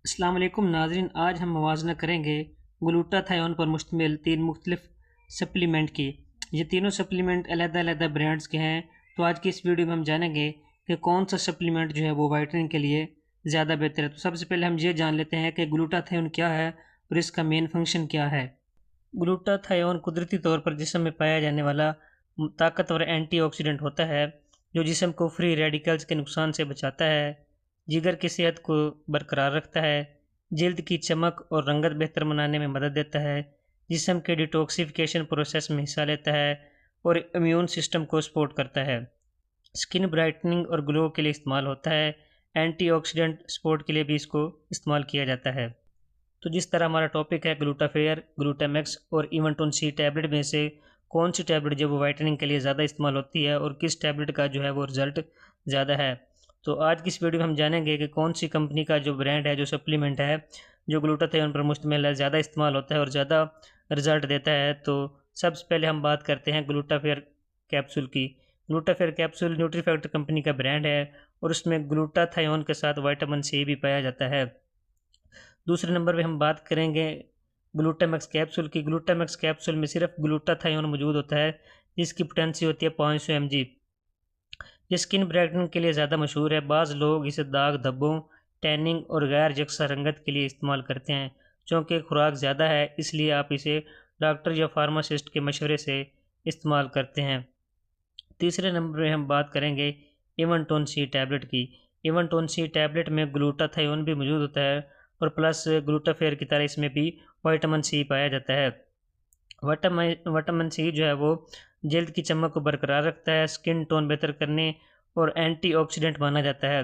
अस्सलाम वालेकुम नाज़रीन, आज हम मुवाज़ना करेंगे ग्लूटाथायोन पर मुश्तमिल 3 मुख्तलिफ़ सप्लीमेंट की। ये तीनों सप्लीमेंट अलग-अलग ब्रांड्स के हैं। तो आज की इस वीडियो में हम जानेंगे कि कौन सा सप्लीमेंट जो है वो वाइटनिंग के लिए ज़्यादा बेहतर है। तो सबसे पहले हम ये जान लेते हैं कि ग्लूटाथायोन क्या है और इसका मेन फंक्शन क्या है। ग्लूटाथायोन कुदरती तौर पर जिस्म में पाया जाने वाला ताकतवर एंटीऑक्सीडेंट होता है, जो जिस्म को फ्री रेडिकल्स के नुकसान से बचाता है, जिगर की सेहत को बरकरार रखता है, जल्द की चमक और रंगत बेहतर बनाने में मदद देता है, जिस्म के डिटॉक्सिफिकेशन प्रोसेस में हिस्सा लेता है और इम्यून सिस्टम को सपोर्ट करता है। स्किन ब्राइटनिंग और ग्लो के लिए इस्तेमाल होता है। एंटीऑक्सीडेंट सपोर्ट के लिए भी इसको इस्तेमाल किया जाता है। तो जिस तरह हमारा टॉपिक है ग्लूटाफेयर, ग्लूटामैक्स और इवनटोन सी टैबलेट में से कौन सी टैबलेट जो वो वाइटनिंग के लिए ज़्यादा इस्तेमाल होती है और किस टैबलेट का जो है वो रिज़ल्ट ज़्यादा है। तो आज की इस वीडियो में हम जानेंगे कि कौन सी कंपनी का जो ब्रांड है, जो सप्लीमेंट है, जो ग्लूटाथायोन पर मुश्तमिल है, ज़्यादा इस्तेमाल होता है और ज़्यादा रिज़ल्ट देता है। तो सबसे पहले हम बात करते हैं ग्लूटाफेयर कैप्सूल की। ग्लूटाफेयर कैप्सूल न्यूट्रीफैक्टर कंपनी का ब्रांड है और उसमें ग्लूटाथायोन के साथ विटामिन सी भी पाया जाता है। दूसरे नंबर पे हम बात करेंगे ग्लूटामैक्स कैप्सूल की। ग्लूटामैक्स कैप्सूल में सिर्फ ग्लूटाथायोन मौजूद होता है, जिसकी पोटेंसी होती है 500 mg। ये स्किन ब्राइटनिंग के लिए ज़्यादा मशहूर है। बाज़ लोग इसे दाग धब्बों, टैनिंग और गैर यकसा रंगत के लिए इस्तेमाल करते हैं। चूँकि खुराक ज़्यादा है, इसलिए आप इसे डॉक्टर या फार्मासिस्ट के मशवरे से इस्तेमाल करते हैं। तीसरे नंबर पे हम बात करेंगे इवनटोन सी टैबलेट की। इवनटोन सी टैबलेट में ग्लूटाथायोन भी मौजूद होता है और प्लस ग्लूटाफेयर की तरह इसमें भी विटामिन सी पाया जाता है। विटामिन सी जो है वो जल्द की चमक को बरकरार रखता है, स्किन टोन बेहतर करने और एंटीऑक्सीडेंट माना जाता है।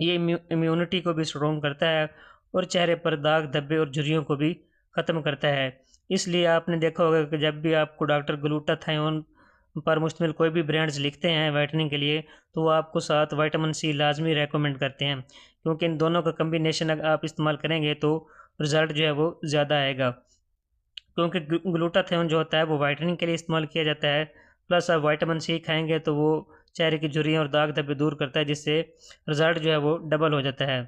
ये इम्यूनिटी को भी स्ट्रॉन्ग करता है और चेहरे पर दाग धब्बे और झुर्रियों को भी ख़त्म करता है। इसलिए आपने देखा होगा कि जब भी आपको डॉक्टर ग्लूटाथायोन पर मुश्तमिल कोई भी ब्रांड्स लिखते हैं वाइटनिंग के लिए, तो वो आपको साथ विटामिन सी लाजमी रेकमेंड करते हैं, क्योंकि इन दोनों का कम्बिनेशन अगर आप इस्तेमाल करेंगे तो रिज़ल्ट जो है वो ज़्यादा आएगा। क्योंकि ग्लूटाथायोन जो होता है वो वाइटनिंग के लिए इस्तेमाल किया जाता है, प्लस आप विटामिन सी खाएंगे तो वो चेहरे की झुर्रियाँ और दाग धब्बे दूर करता है, जिससे रिज़ल्ट जो है वो डबल हो जाता है।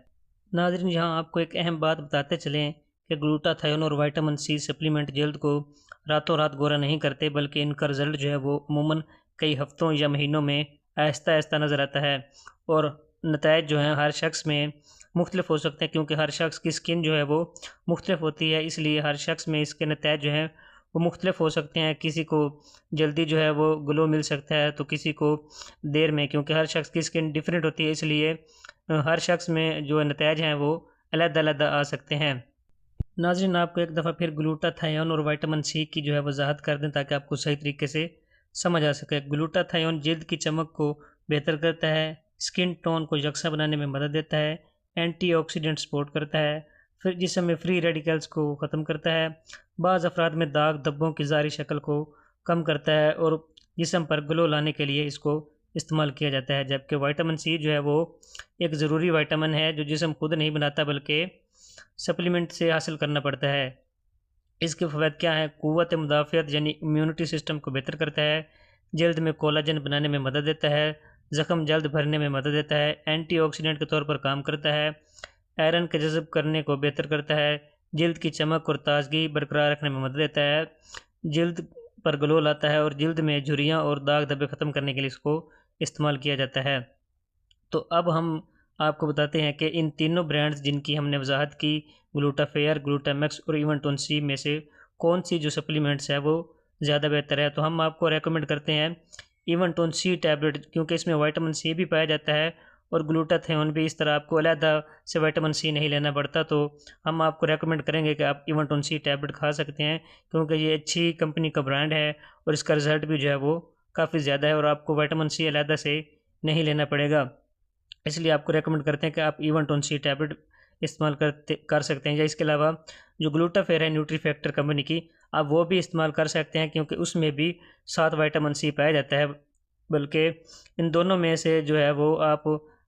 नाज़रीन, यहाँ आपको एक अहम बात बताते चलें कि ग्लूटाथायोन और विटामिन सी सप्लीमेंट जल्द को रातों रात गोरा नहीं करते, बल्कि इनका रिज़ल्ट जो है वो अमूमन कई हफ्तों या महीनों में आहिस्ता आहिस्ता नज़र आता है और नताइज जो हैं हर शख्स में मुख्तलिफ हो सकते हैं, क्योंकि हर शख्स की स्किन जो है वो मुख्तलिफ होती है। इसलिए हर शख्स में इसके नताइज जो हैं वो मुख्तलिफ हो सकते हैं। किसी को जल्दी जो है वो ग्लो मिल सकता है तो किसी को देर में, क्योंकि हर शख्स की स्किन डिफरेंट होती है। इसलिए हर शख्स में जो नताइज हैं वो अलग-अलग आ सकते हैं। नाज़रीन, आपको एक दफ़ा फिर ग्लूटाथायोन और विटामिन सी की जो है वज़ाहत कर दें, ताकि आपको सही तरीके से समझ आ सके। ग्लूटाथायोन जल्द की चमक को बेहतर करता है, स्किन टोन को यकसा बनाने में मदद देता है, एंटीऑक्सीडेंट सपोर्ट करता है, फिर जिस्म में फ्री रेडिकल्स को ख़त्म करता है, बाज़ अफराद में दाग धब्बों की ज़ाहिरी शक्ल को कम करता है और जिस्म पर ग्लो लाने के लिए इसको इस्तेमाल किया जाता है। जबकि विटामिन सी जो है वो एक ज़रूरी विटामिन है, जो जिस्म खुद नहीं बनाता बल्कि सप्लीमेंट से हासिल करना पड़ता है। इसके फ़वाइद क्या हैं? क़ुव्वत मुदाफ़ियत यानी इम्यूनिटी सिस्टम को बेहतर करता है, जल्द में कोलाजन बनाने में मदद देता है, ज़ख्म जल्द भरने में मदद देता है, एंटीऑक्सीडेंट के तौर पर काम करता है, आयरन के जज़ब करने को बेहतर करता है, जल्द की चमक और ताज़गी बरकरार रखने में मदद देता है, जल्द पर ग्लो लाता है और जल्द में झुर्रियाँ और दाग धब्बे ख़त्म करने के लिए इसको इस्तेमाल किया जाता है। तो अब हम आपको बताते हैं कि इन तीनों ब्रांड्स जिनकी हमने वजाहत की, ग्लूटाफेयर, ग्लूटामैक्स और इवनटोन सी में से कौन सी जो सप्लीमेंट्स है वो ज़्यादा बेहतर है। तो हम आपको रेकमेंड करते हैं इवनटोन सी टैबलेट, क्योंकि इसमें विटामिन सी भी पाया जाता है और ग्लूटाथायोन भी। इस तरह आपको अलहदा से विटामिन सी नहीं लेना पड़ता। तो हम आपको रेकमेंड करेंगे कि आप इवनटोन सी टैबलेट खा सकते हैं, क्योंकि ये अच्छी कंपनी का ब्रांड है और इसका रिज़ल्ट भी जो है वो काफ़ी ज़्यादा है और आपको विटामिन सी अलहदा से नहीं लेना पड़ेगा। इसलिए आपको रेकमेंड करते हैं कि आप इवनटोन सी टैबलेट इस्तेमाल कर सकते हैं। या इसके अलावा जो ग्लूटाफेयर है न्यूट्रीफैक्टर कंपनी की, आप वो भी इस्तेमाल कर सकते हैं, क्योंकि उसमें भी 7 विटामिन सी पाया जाता है। बल्कि इन दोनों में से जो है वो आप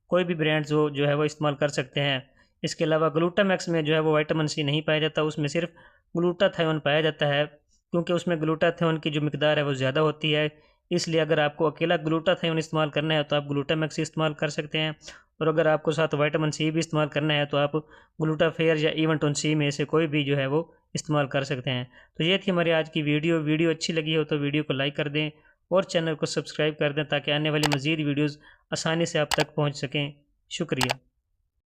कोई भी ब्रांड जो है वो इस्तेमाल कर सकते हैं। इसके अलावा ग्लूटामैक्स में जो है वो विटामिन सी नहीं पाया जाता, उसमें सिर्फ ग्लूटाथायोन पाया जाता है, क्योंकि उसमें ग्लूटाथायोन की जो मिकदार है वो ज़्यादा होती है। इसलिए अगर आपको अकेला ग्लूटाथायोन इस्तेमाल करना है तो आप ग्लूटामैक्स इस्तेमाल कर सकते हैं, और अगर आपको साथ विटामिन सी भी इस्तेमाल करना है तो आप ग्लूटाफेयर या इवेंटोन सी में से कोई भी जो है वो इस्तेमाल कर सकते हैं। तो ये थी हमारी आज की वीडियो अच्छी लगी हो तो वीडियो को लाइक कर दें और चैनल को सब्सक्राइब कर दें ताकि आने वाली मज़ीद वीडियोज़ आसानी से आप तक पहुँच सकें। शुक्रिया।